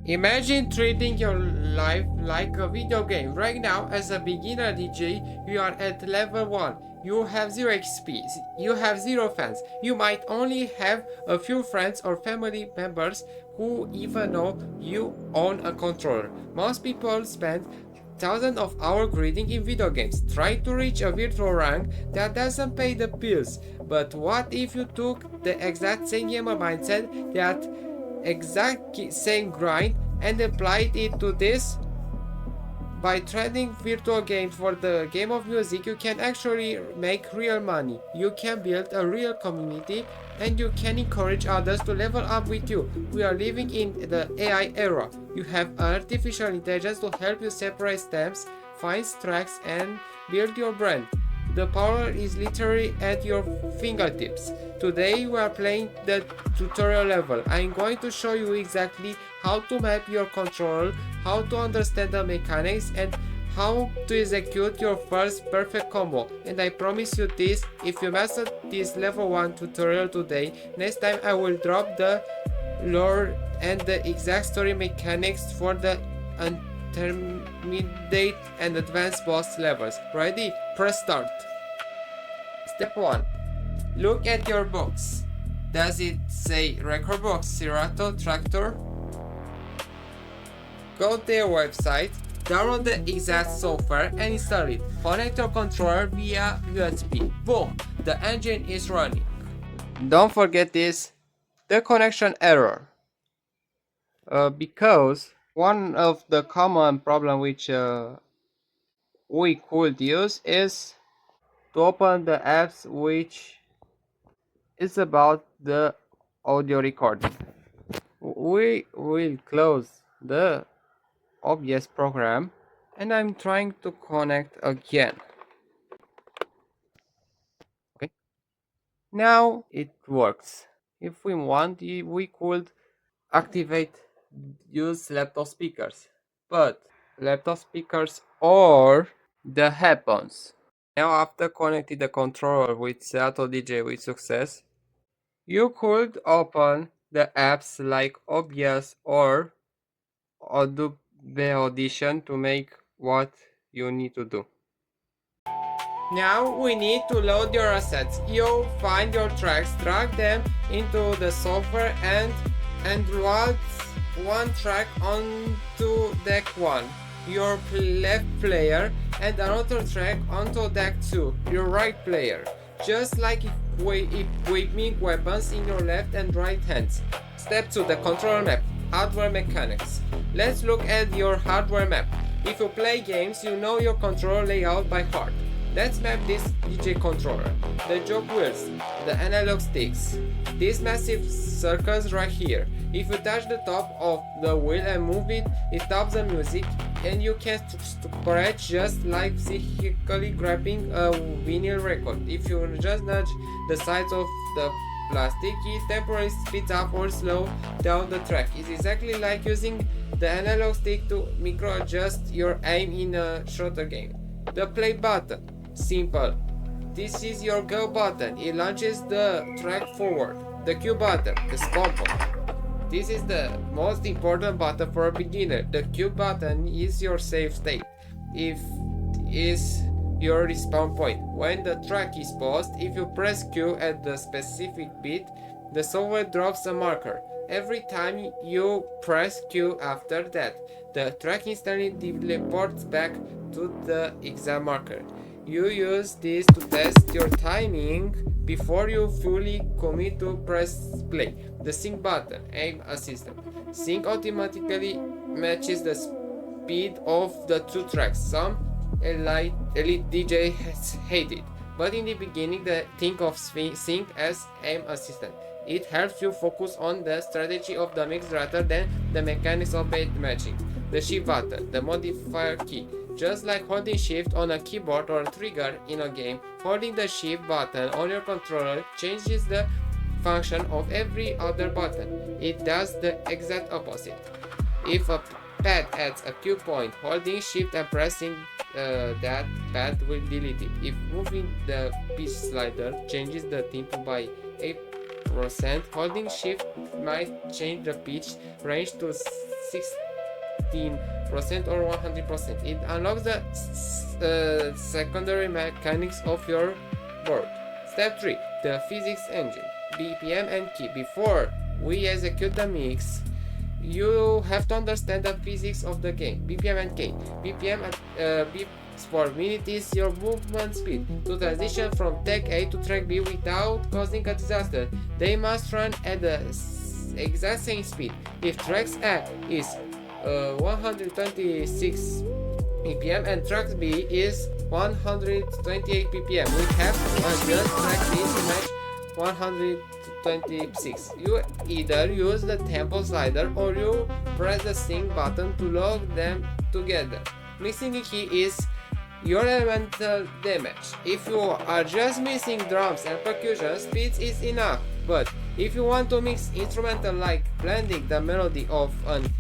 Imagine treating your life like a video game. Right now, as a beginner DJ, you are at level 1. You have 0 XP, you have 0 fans. You might only have a few friends or family members who even know you own a controller. Most people spend thousands of hours grinding in video games, trying to reach a virtual rank that doesn't pay the bills. But what if you took the exact same gamer mindset, that exact same grind, and applied it to this? By trading virtual games for the game of music, you can actually make real money. You can build a real community and you can encourage others to level up with you. We are living in the AI era. You have artificial intelligence to help you separate stems, find tracks, and build your brand. The power is literally at your fingertips. Today we are playing the tutorial level. I'm going to show you exactly how to map your controller, how to understand the mechanics, and how to execute your first perfect combo. And I promise you this, if you master this level 1 tutorial today, next time I will drop the lore and the exact story mechanics for the intermediate and advanced boss levels. Ready? Press start. Step 1. Look at your box. Does it say Rekordbox Serato Tractor? Go to their website, download the exact software and install it. Connect your controller via USB. Boom! The engine is running. Don't forget this, the connection error. Because one of the common problem which we could use is to open the apps which is about the audio recording. We will close the OBS program and I'm trying to connect again. Okay, now it works. If we want, we could activate use laptop speakers, but laptop speakers or the headphones. Now after connecting the controller with Serato DJ with success, you could open the apps like OBS or Adobe Audition to make what you need to do. Now we need to load your assets. You find your tracks, drag them into the software and load one track onto deck 1, your left player, and another track onto deck 2, your right player. Just like equipping weapons in your left and right hands. Step 2. The controller map. Hardware mechanics. Let's look at your hardware map. If you play games, you know your controller layout by heart. Let's map this DJ controller. The Jog Wheels, the analog sticks. These massive circles right here. If you touch the top of the wheel and move it, it stops the music and you can scratch just like physically grabbing a vinyl record. If you just nudge the sides of the plastic, it temporarily speeds up or slows down the track. It's exactly like using the analog stick to micro adjust your aim in a shooter game. The play button. Simple. This is your go button. It launches the track forward. The Q button. The stop button. This is the most important button for a beginner. The Q button is your save state. If is your respawn point. When the track is paused, if you press Q at the specific beat, the software drops a marker. Every time you press Q after that, the track instantly teleports back to the exact marker. You use this to test your timing before you fully commit to press play. The sync button, aim assistant. Sync automatically matches the speed of the two tracks. Some elite DJ has hated, but in the beginning think of sync as aim assistant. It helps you focus on the strategy of the mix rather than the mechanics of beat matching. The shift button, the modifier key. Just like holding shift on a keyboard or a trigger in a game, holding the shift button on your controller changes the function of every other button. It does the exact opposite. If a pad adds a cue point, holding shift and pressing that pad will delete it. If moving the pitch slider changes the tempo by 8%, holding shift might change the pitch range to 60% or 100%. It unlocks the secondary mechanics of your board. Step 3. The physics engine, BPM and key. Before we execute the mix, you have to understand the physics of the game. BPM and K. BPM at beats per minute is your movement speed to transition from track A to track B without causing a disaster. They must run at the exact same speed. If track A is 126 ppm and track B is 128 ppm, we have to adjust track B to match 126. You either use the tempo slider or you press the sync button to lock them together. Mixing a key is your elemental damage. If you are just mixing drums and percussion, speed is enough. But if you want to mix instrumental like blending the melody of an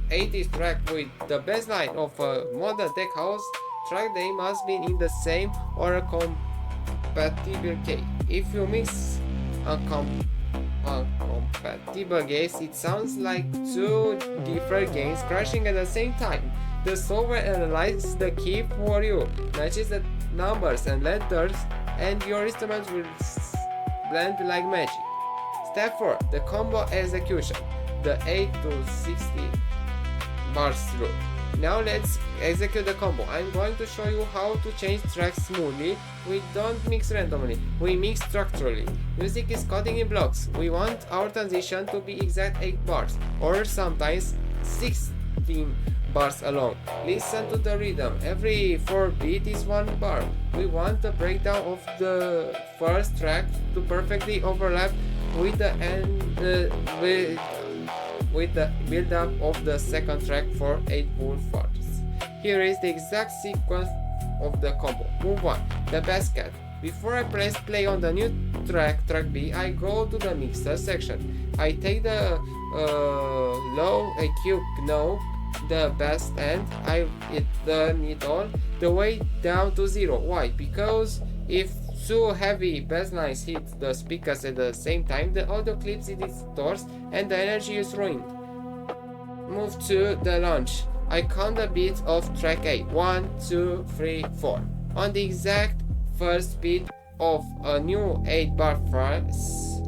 80s track with the bassline of a modern tech house track, they must be in the same or a compatible key. If you mix uncompatible gains, it sounds like two different gains crashing at the same time. The software analyzes the key for you, matches the numbers and letters, and your instrument will blend like magic. Step 4. The combo execution, the 8 to 60 bars rule. Now let's execute the combo. I'm going to show you how to change tracks smoothly. We don't mix randomly, we mix structurally. Music is coding in blocks. We want our transition to be exact 8 bars, or sometimes 16 bars along. Listen to the rhythm. Every 4 beat is 1 bar. We want the breakdown of the first track to perfectly overlap with the with the build-up of the second track for 8 full bars. Here is the exact sequence of the combo. Move 1. The bass cut. Before I press play on the new track, track B, I go to the mixer section. I take the low EQ knob, the bass, and I hit the needle the way down to 0. Why? Because if two heavy bass lines hit the speakers at the same time, the audio clips it distorts and the energy is ruined. Move to the launch. I count the beats of track A. 1, 2, 3, 4. On the exact first beat of a new 8 bar phrase,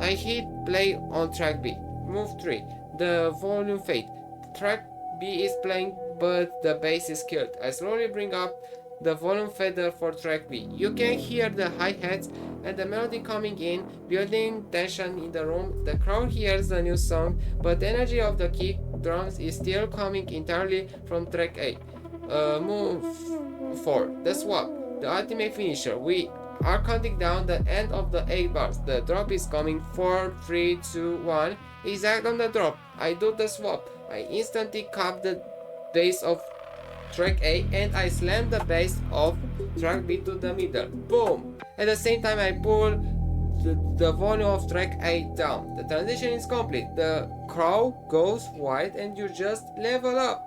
I hit play on track B. Move 3. The volume fade. Track B is playing but the bass is killed. I slowly bring up the volume fader for track B. You can hear the hi-hats and the melody coming in, building tension in the room. The crowd hears the new song, but the energy of the kick drums is still coming entirely from track A. Move 4. The swap. The ultimate finisher. We are counting down the end of the 8 bars. The drop is coming. 4, 3, 2, 1. Exact on the drop, I do the swap. I instantly cap the bass of track A and I slam the bass of track B to the middle. Boom! At the same time I pull the volume of track A down. The transition is complete. The crowd goes white and you just level up.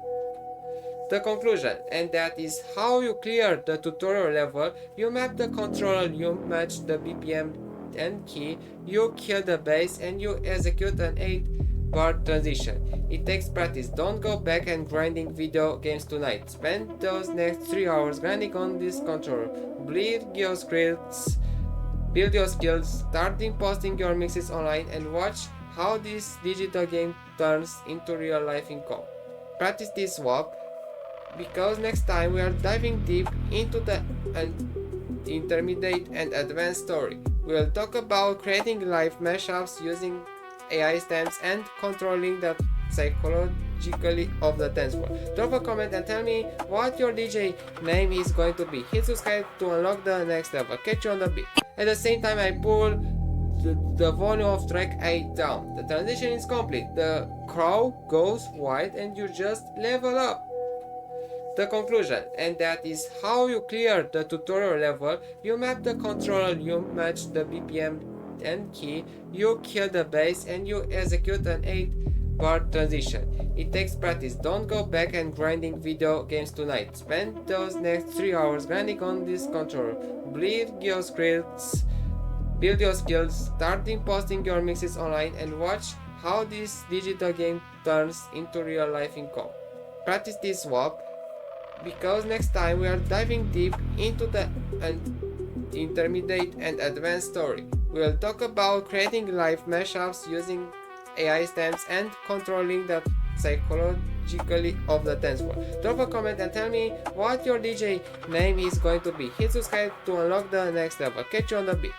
The conclusion, and that is how you clear the tutorial level. You map the controller, you match the BPM and key, you kill the bass, and you execute an 8-bar transition. It takes practice. Don't go back and grinding video games tonight. Spend those next 3 hours grinding on this controller. Build your skills, starting posting your mixes online, and watch how this digital game turns into real life income. Practice this swap, because next time we are diving deep into the intermediate and advanced story. We'll talk about creating live mashups using AI stems and controlling the psychologically of the dance floor. Drop a comment and tell me what your DJ name is going to be. Hit subscribe to unlock the next level. Catch you on the beat. At the same time I pull the volume of track A down. The transition is complete. The crowd goes white and you just level up. The conclusion, and that is how you clear the tutorial level. You map the controller, you match the BPM and key, you kill the bass, and you execute an 8-bar transition. It takes practice. Don't go back and grinding video games tonight. Spend those next 3 hours grinding on this controller. Build your skills, starting posting your mixes online, and watch how this digital game turns into real life income. Practice this swap, because next time we are diving deep into the intermediate and advanced story. We will talk about creating live mashups using AI stamps and controlling the psychologically of the dance floor. Drop a comment and tell me what your DJ name is going to be. Hit subscribe to unlock the next level. Catch you on the beat.